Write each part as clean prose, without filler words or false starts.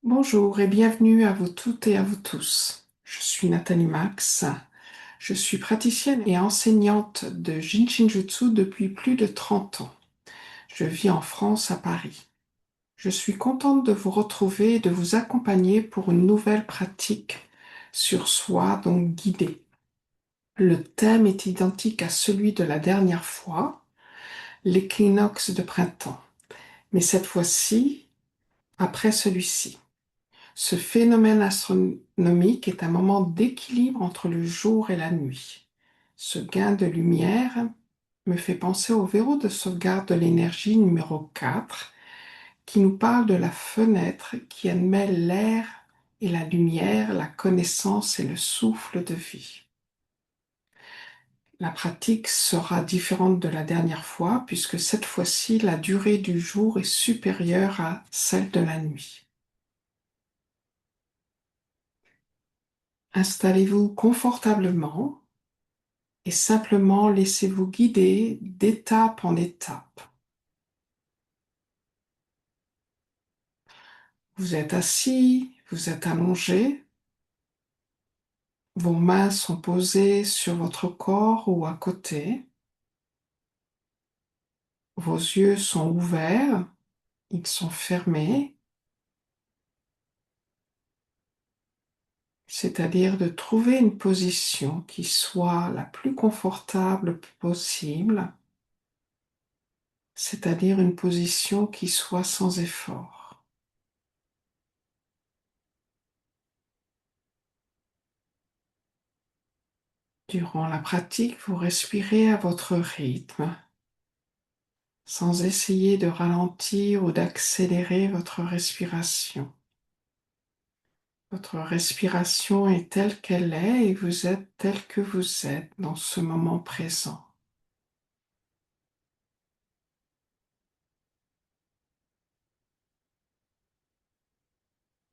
Bonjour et bienvenue à vous toutes et à vous tous. Je suis Nathalie Max. Je suis praticienne et enseignante de Jinshinjutsu depuis plus de 30 ans. Je vis en France, à Paris. Je suis contente de vous retrouver et de vous accompagner pour une nouvelle pratique sur soi, donc guidée. Le thème est identique à celui de la dernière fois, l'équinoxe de printemps, mais cette fois-ci, après celui-ci. Ce phénomène astronomique est un moment d'équilibre entre le jour et la nuit. Ce gain de lumière me fait penser au verrou de sauvegarde de l'énergie numéro 4, qui nous parle de la fenêtre qui admet l'air et la lumière, la connaissance et le souffle de vie. La pratique sera différente de la dernière fois puisque cette fois-ci la durée du jour est supérieure à celle de la nuit. Installez-vous confortablement et simplement laissez-vous guider d'étape en étape. Vous êtes assis, vous êtes allongé, vos mains sont posées sur votre corps ou à côté, vos yeux sont ouverts, ils sont fermés, c'est-à-dire de trouver une position qui soit la plus confortable possible, c'est-à-dire une position qui soit sans effort. Durant la pratique, vous respirez à votre rythme, sans essayer de ralentir ou d'accélérer votre respiration. Votre respiration est telle qu'elle est et vous êtes tel que vous êtes dans ce moment présent.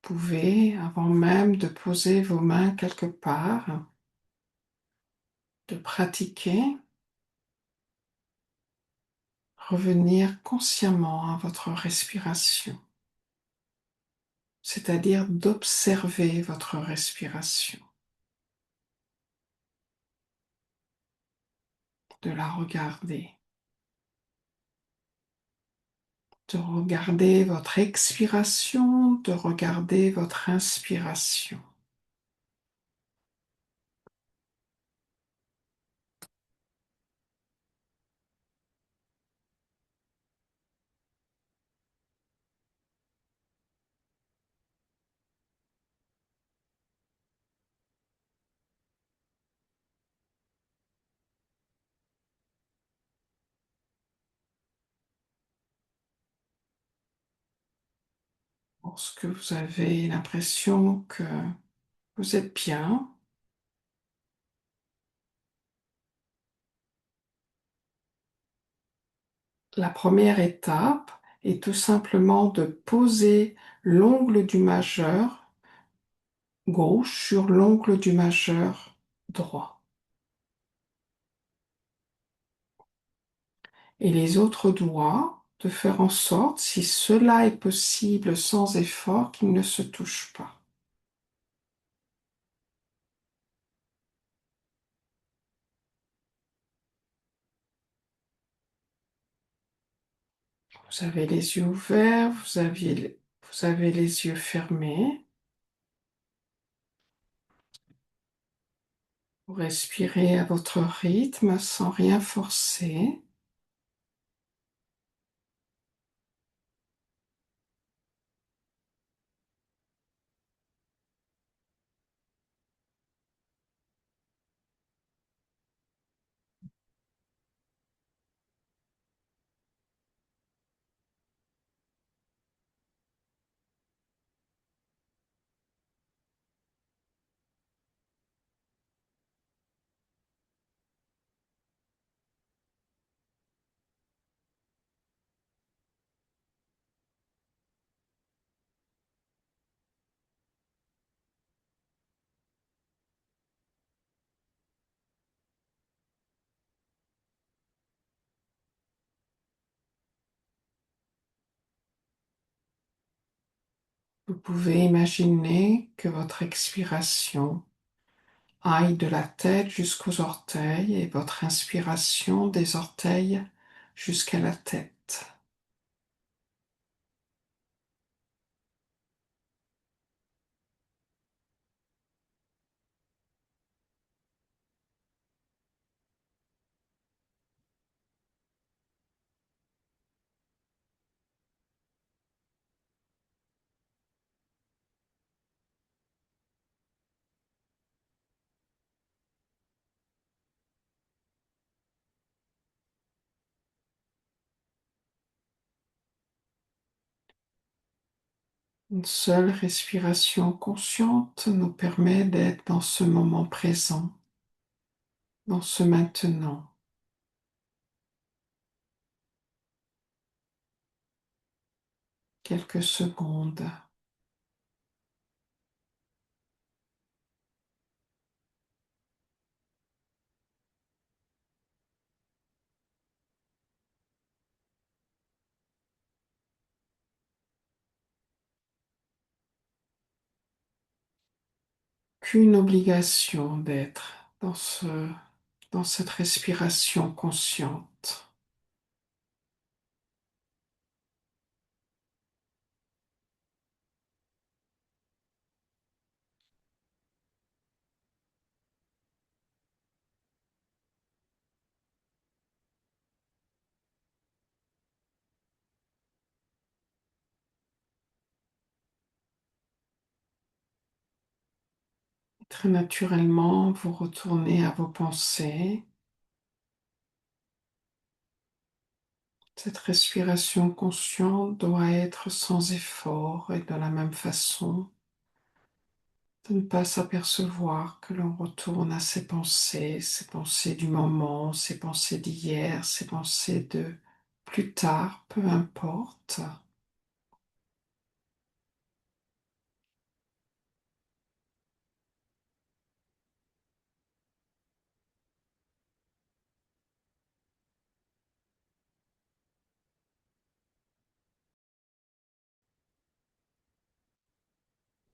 Vous pouvez, avant même de poser vos mains quelque part, de pratiquer, revenir consciemment à votre respiration, c'est-à-dire d'observer votre respiration, de la regarder, de regarder votre expiration, de regarder votre inspiration. Lorsque vous avez l'impression que vous êtes bien, la première étape est tout simplement de poser l'ongle du majeur gauche sur l'ongle du majeur droit. Et les autres doigts, de faire en sorte, si cela est possible sans effort, qu'ils ne se touchent pas. Vous avez les yeux ouverts, vous avez les yeux fermés. Vous respirez à votre rythme sans rien forcer. Vous pouvez imaginer que votre expiration aille de la tête jusqu'aux orteils et votre inspiration des orteils jusqu'à la tête. Une seule respiration consciente nous permet d'être dans ce moment présent, dans ce maintenant. Quelques secondes. Qu'une obligation d'être dans cette respiration consciente. Très naturellement, vous retournez à vos pensées. Cette respiration consciente doit être sans effort et de la même façon, de ne pas s'apercevoir que l'on retourne à ses pensées du moment, ses pensées d'hier, ses pensées de plus tard, peu importe.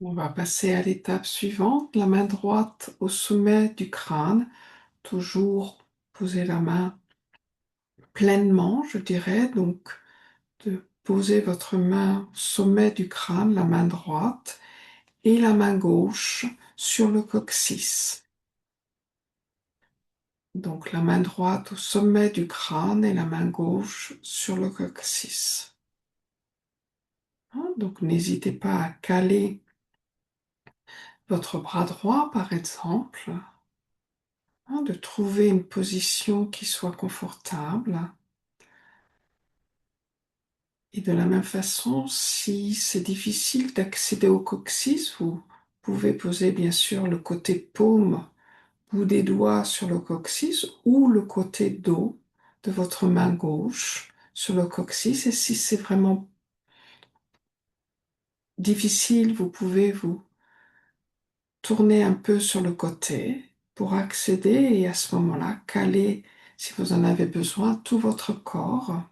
On va passer à l'étape suivante, la main droite au sommet du crâne, toujours poser la main pleinement, je dirais, donc de poser votre main au sommet du crâne, la main droite, et la main gauche sur le coccyx. Donc la main droite au sommet du crâne et la main gauche sur le coccyx. Donc n'hésitez pas à caler votre bras droit, par exemple, de trouver une position qui soit confortable. Et de la même façon, si c'est difficile d'accéder au coccyx, vous pouvez poser bien sûr le côté paume ou des doigts sur le coccyx ou le côté dos de votre main gauche sur le coccyx. Et si c'est vraiment difficile, vous pouvez vous tourner un peu sur le côté pour accéder et à ce moment-là, caler, si vous en avez besoin, tout votre corps,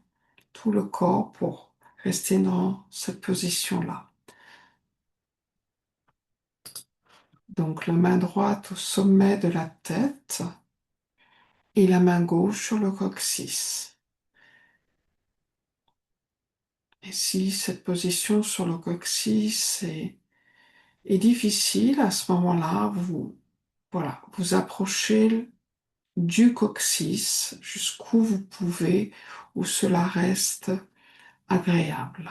tout le corps pour rester dans cette position-là. Donc la main droite au sommet de la tête et la main gauche sur le coccyx. Et si cette position sur le coccyx est difficile, à ce moment-là, voilà, vous approchez du coccyx jusqu'où vous pouvez, où cela reste agréable.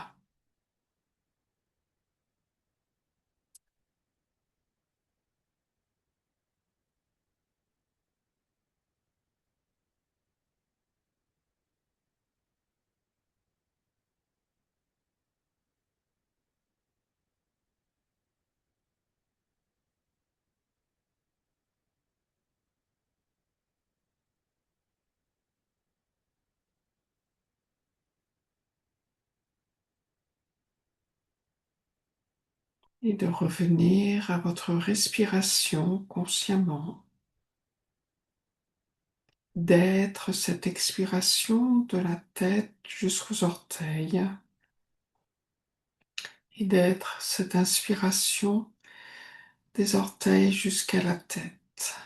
Et de revenir à votre respiration consciemment, d'être cette expiration de la tête jusqu'aux orteils et d'être cette inspiration des orteils jusqu'à la tête.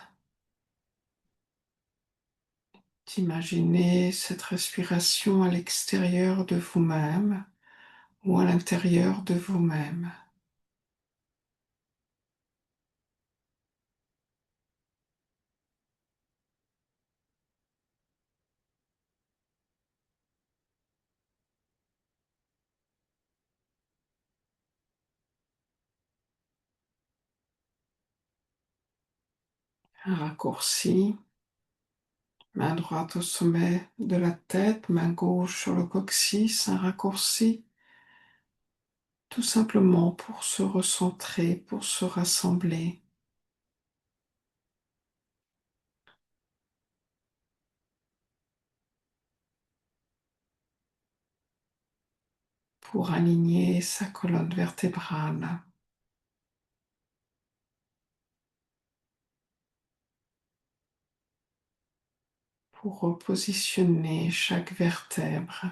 D'imaginer cette respiration à l'extérieur de vous-même ou à l'intérieur de vous-même. Un raccourci, main droite au sommet de la tête, main gauche sur le coccyx, un raccourci, tout simplement pour se recentrer, pour se rassembler. Pour aligner sa colonne vertébrale, pour repositionner chaque vertèbre,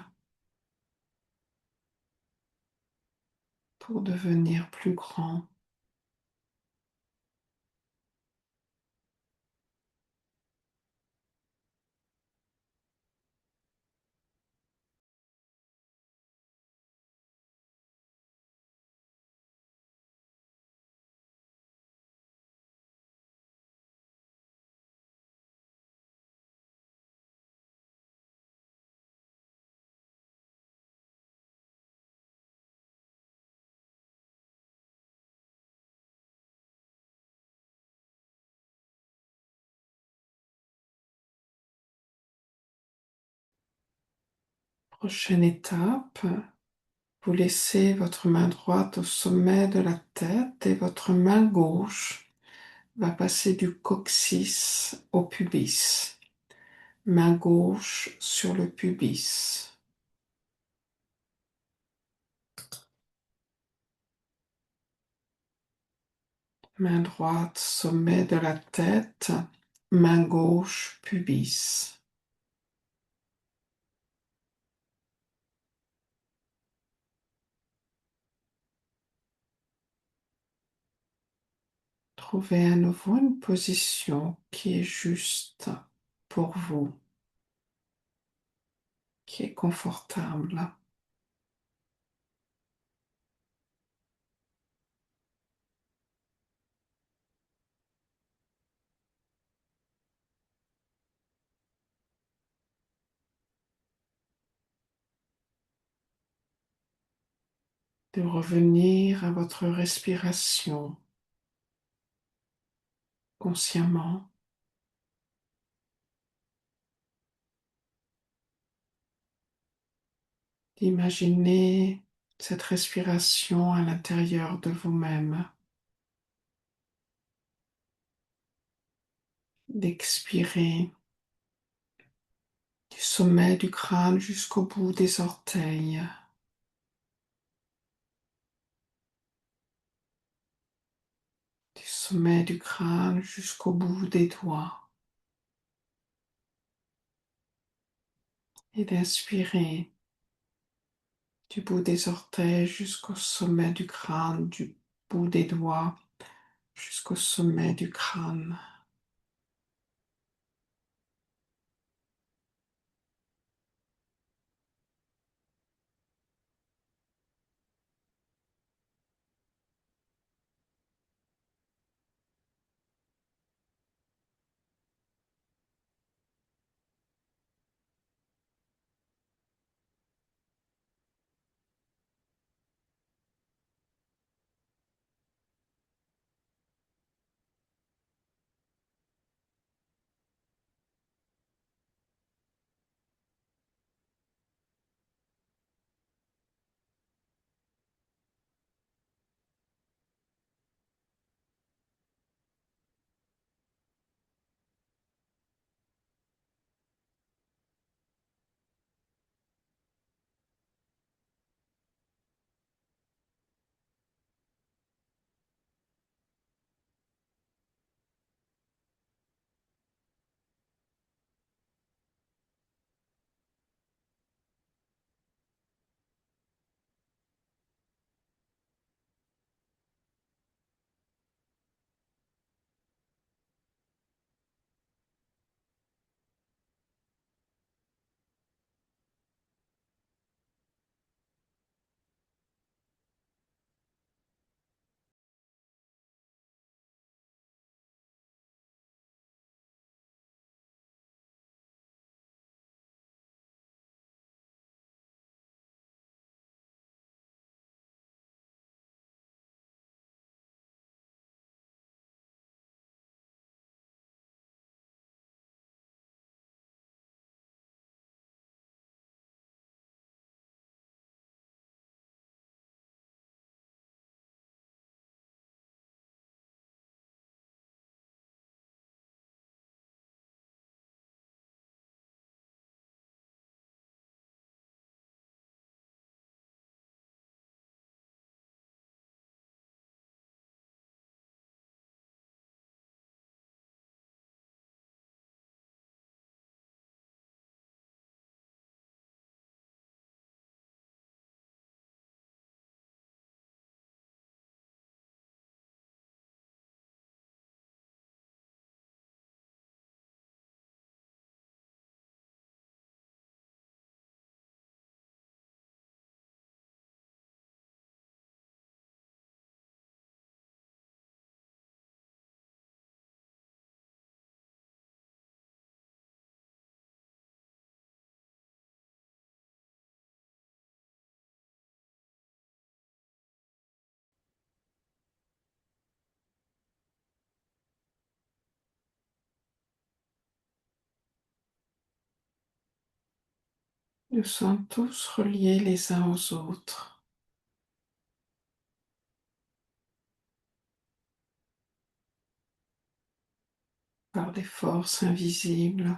pour devenir plus grand. Prochaine étape, vous laissez votre main droite au sommet de la tête et votre main gauche va passer du coccyx au pubis. Main gauche sur le pubis. Main droite, sommet de la tête. Main gauche, pubis. Trouvez à nouveau une position qui est juste pour vous, qui est confortable. De revenir à votre respiration consciemment. D'imaginer cette respiration à l'intérieur de vous-même. D'expirer du sommet du crâne jusqu'au bout des orteils. Du sommet du crâne jusqu'au bout des doigts. Et d'inspirer du bout des orteils jusqu'au sommet du crâne, du bout des doigts jusqu'au sommet du crâne. Nous sommes tous reliés les uns aux autres par des forces invisibles.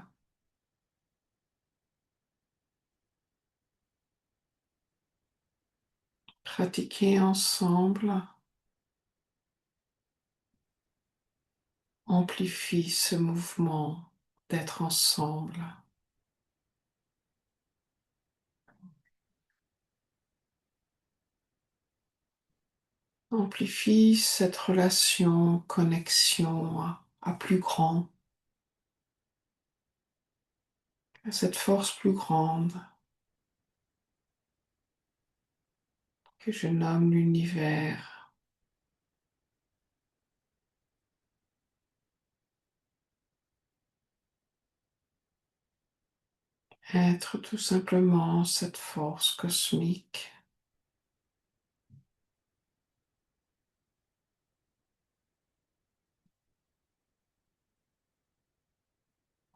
Pratiquer ensemble amplifie ce mouvement d'être ensemble, amplifie cette relation, connexion à plus grand, à cette force plus grande que je nomme l'univers. Être tout simplement cette force cosmique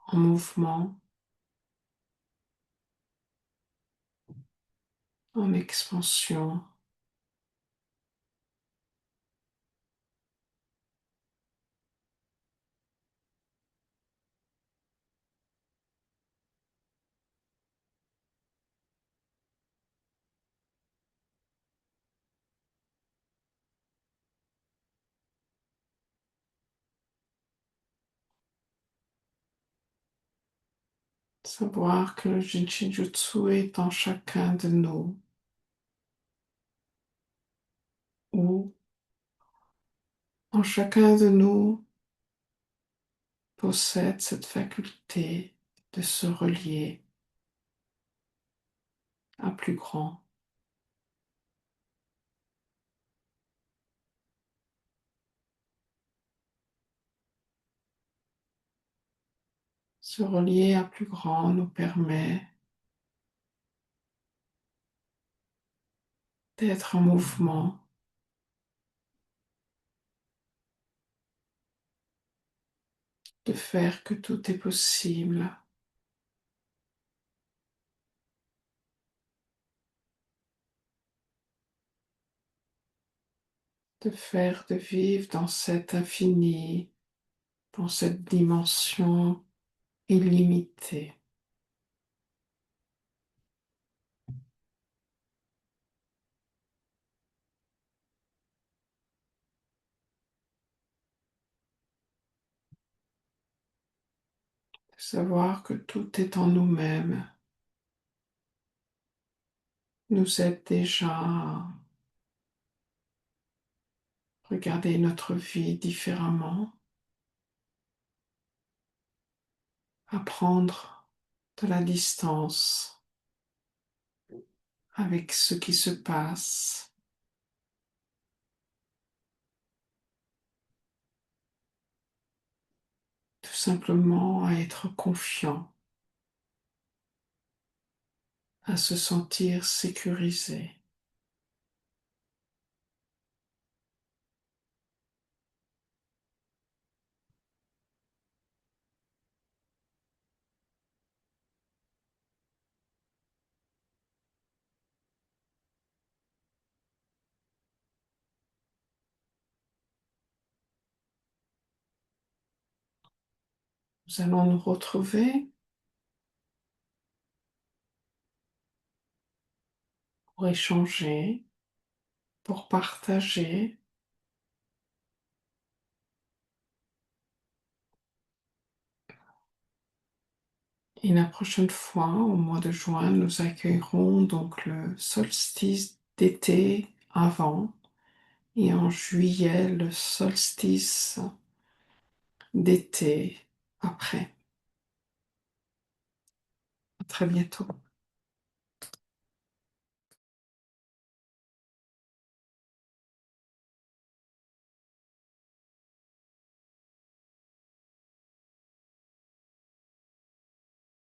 en mouvement, en expansion, savoir que le Jinshinjutsu est en chacun de nous, ou en chacun de nous possède cette faculté de se relier à plus grand, se relier à plus grand nous permet d'être en mouvement, de faire que tout est possible, de faire, de vivre dans cet infini, dans cette dimension illimitée. De savoir que tout est en nous-mêmes nous aide déjà à regarder notre vie différemment, à prendre de la distance avec ce qui se passe, tout simplement à être confiant, à se sentir sécurisé. Nous allons nous retrouver pour échanger, pour partager. Et la prochaine fois, au mois de juin, nous accueillerons donc le solstice d'été avant et en juillet le solstice d'été après. À très bientôt.